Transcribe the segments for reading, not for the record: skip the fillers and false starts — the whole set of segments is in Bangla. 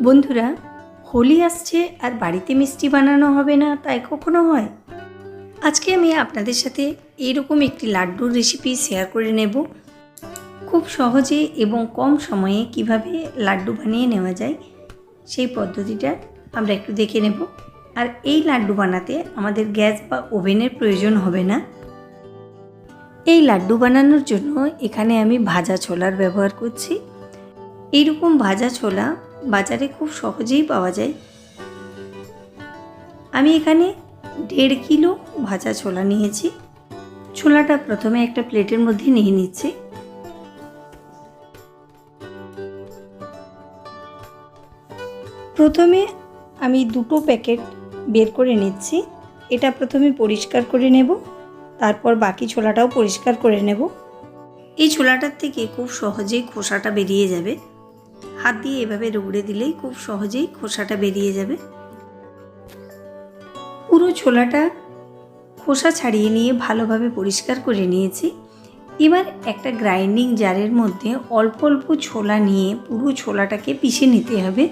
বন্ধুরা, হোলি আসছে আর বাড়িতে মিষ্টি বানানো হবে না তাই কখনো হয়? আজকে আমি আপনাদের সাথে এরকম একটি লাড্ডুর রেসিপি শেয়ার করে নেব। খুব সহজে এবং কম সময়ে কিভাবে লাড্ডু বানিয়ে নেওয়া যায় সেই পদ্ধতিটা আমরা একটু দেখে নেব। আর এই লাড্ডু বানাতে আমাদের গ্যাস বা ওভেনের প্রয়োজন হবে না। এই লাড্ডু বানানোর জন্য এখানে আমি ভাজা ছোলার ব্যবহার করছি। এইরকম ভাজা ছোলা বাজারে খুব সহজেই পাওয়া যায়। আমি এখানে 1.5 কিলো ভাজা ছোলা নিয়েছি। ছোলাটা প্রথমে একটা প্লেটের মধ্যে নিয়ে নিচ্ছি। প্রথমে আমি 2টো প্যাকেট বের করে নিচ্ছি। এটা প্রথমে পরিষ্কার করে নেব, তারপর বাকি ছোলাটাও পরিষ্কার করে নেব। এই ছোলাটার থেকে খুব সহজেই খোসাটা বেরিয়ে যাবে। হাত দিয়ে এভাবে রগড়ে দিলেই খুব সহজেই খোসাটা বেরিয়ে যাবে। পুরো ছোলাটা খোসা ছাড়িয়ে নিয়ে ভালোভাবে পরিষ্কার করে নিয়েছি। এবার একটা গ্রাইন্ডিং জারের মধ্যে অল্প অল্প ছোলা নিয়ে পুরো ছোলাটাকে পিষে নিতে হবে।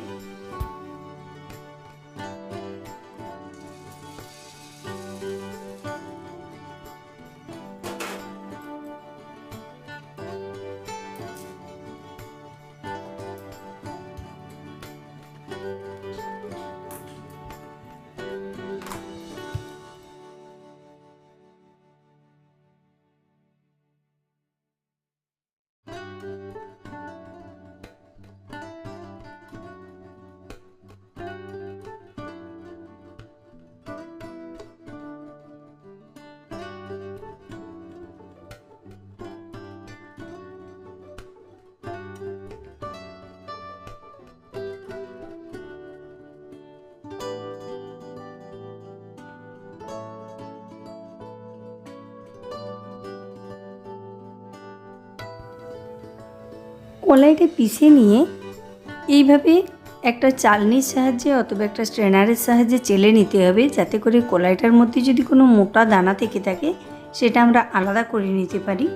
কলাইটা পিষে নিয়ে এইভাবে একটা চালনির সাহায্যে অথবা একটা স্ট্রেনারের সাহায্যে চেলে নিতে হবে, যাতে করে কলাইটার মধ্যে যদি কোনো মোটা দানা থেকে থাকে সেটা আমরা আলাদা করে নিতে পারি।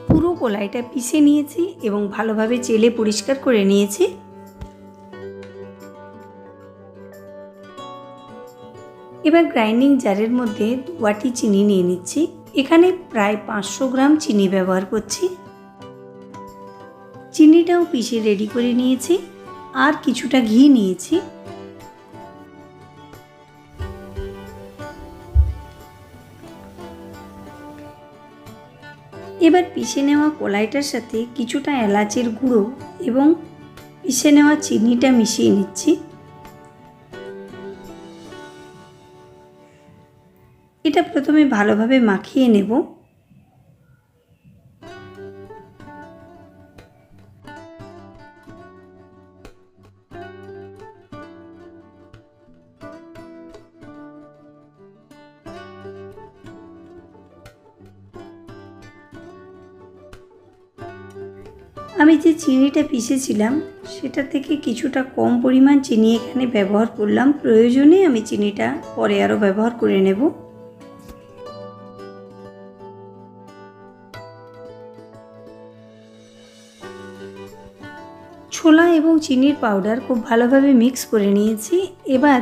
পুরো কলাইটা পিষে নিয়েছি এবং ভালোভাবে চেলে পরিষ্কার করে নিয়েছি। এবার গ্রাইন্ডিং জারের মধ্যে 2 বাটি চিনি নিয়ে নিচ্ছি। এখানে প্রায় 500 গ্রাম চিনি ব্যবহার করছি। চিনিটাও পিষে রেডি করে নিয়েছি। আর কিছুটা ঘি নিয়েছি। এবার পিষে নেওয়া কলাইটার সাথে কিছুটা এলাচের গুঁড়ো এবং পিষে নেওয়া চিনিটা মিশিয়ে নিচ্ছি। এটা প্রথমে ভালোভাবে মাখিয়ে নেব। আমি যে চিনিটা পিষেছিলাম সেটা থেকে কিছুটা কম পরিমাণ চিনি এখানে ব্যবহার করলাম। প্রয়োজনে আমি চিনিটা পরে আরও ব্যবহার করে নেব। ছোলা এবং চিনির পাউডার খুব ভালোভাবে মিক্স করে নিয়েছি। এবার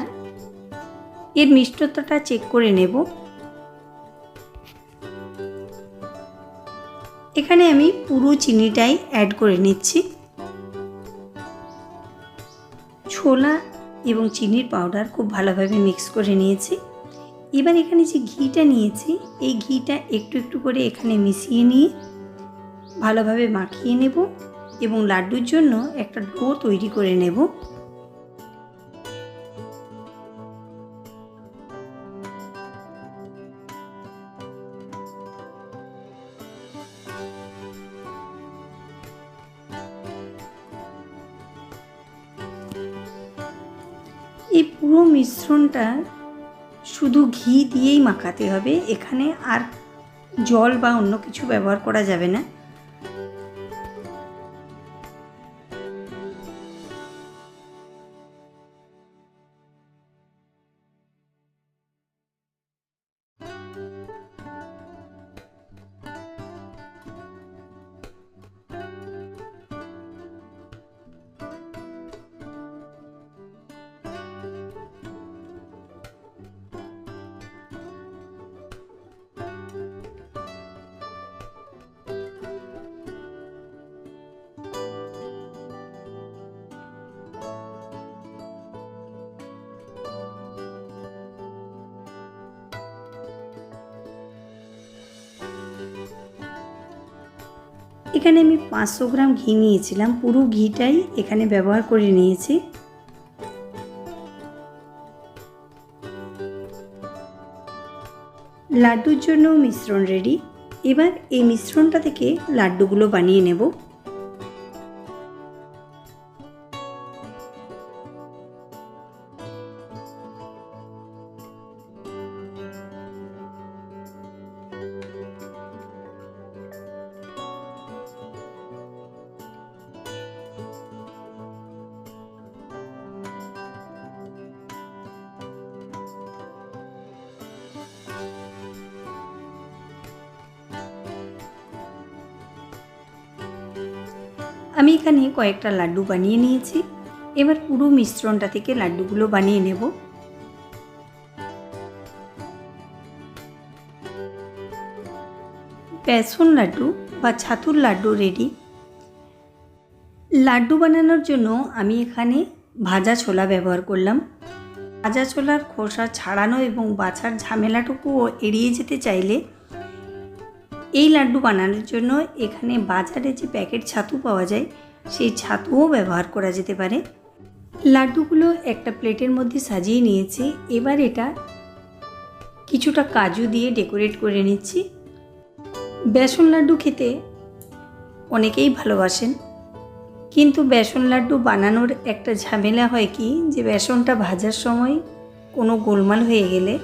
এর মিষ্টতাটা চেক করে নেব। এখানে আমি পুরো চিনিটাই অ্যাড করে নিচ্ছি। ছোলা এবং চিনির পাউডার খুব ভালোভাবে মিক্স করে নিয়েছি। এবার এখানে যে ঘিটা নিয়েছি এই ঘিটা একটু একটু করে এখানে মিশিয়ে নিয়ে ভালোভাবে মাখিয়ে নেব এবং লাড্ডুর জন্য একটা ডো তৈরি করে নেব। এই পুরো মিশ্রণটা শুধু ঘি দিয়েই মাখাতে হবে। এখানে আর জল বা অন্য কিছু ব্যবহার করা যাবে না। এখানে আমি 500 গ্রাম ঘি নিয়েছিলাম, পুরো ঘিটাই এখানে ব্যবহার করে নিয়েছি। লাড্ডুর জন্য মিশ্রণ রেডি। এবার এই মিশ্রণটা থেকে লাড্ডুগুলো বানিয়ে নেব। আমি এখানে কয়েকটা লাড্ডু বানিয়ে নিয়েছি। এবার পুরো মিশ্রণটা থেকে লাড্ডুগুলো বানিয়ে নেব। বেসন লাড্ডু বা ছাতুর লাড্ডু রেডি। লাড্ডু বানানোর জন্য আমি এখানে ভাজা ছোলা ব্যবহার করলাম। ভাজা ছোলার খোসা ছাড়ানো এবং বাছার ঝামেলাটুকুও এড়িয়ে যেতে চাইলে এই লাড্ডু বানানোর জন্য এখানে বাজারে যে প্যাকেট ছাতু পাওয়া যায় সেই ছাতুও ব্যবহার করা যেতে পারে। লাড্ডুগুলো একটা প্লেটের মধ্যে সাজিয়ে নিয়েছি। এবার এটা কিছুটা কাজু দিয়ে ডেকোরেট করে নিচ্ছি। বেসন লাড্ডু খেতে অনেকেই ভালোবাসেন, কিন্তু বেসন লাড্ডু বানানোর একটা ঝামেলা হয় কি, যে বেসনটা ভাজার সময় কোনো গোলমাল হয়ে গেলে,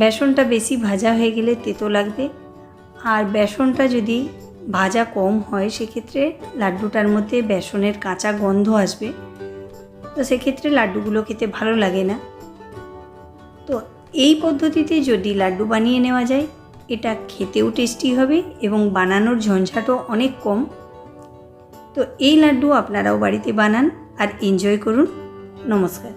বেসনটা বেশি ভাজা হয়ে গেলে তেতো লাগবে, আর বেসনটা যদি ভাজা কম হয় সেক্ষেত্রে লাড্ডুটার মধ্যে বেসনের কাঁচা গন্ধ আসবে। তো সেক্ষেত্রে লাড্ডুগুলো খেতে ভালো লাগে না। তো এই পদ্ধতিতে যদি লাড্ডু বানিয়ে নেওয়া যায়, এটা খেতেও টেস্টি হবে এবং বানানোর ঝঞ্ঝাটও অনেক কম। তো এই লাড্ডু আপনারাও বাড়িতে বানান আর এনজয় করুন। নমস্কার।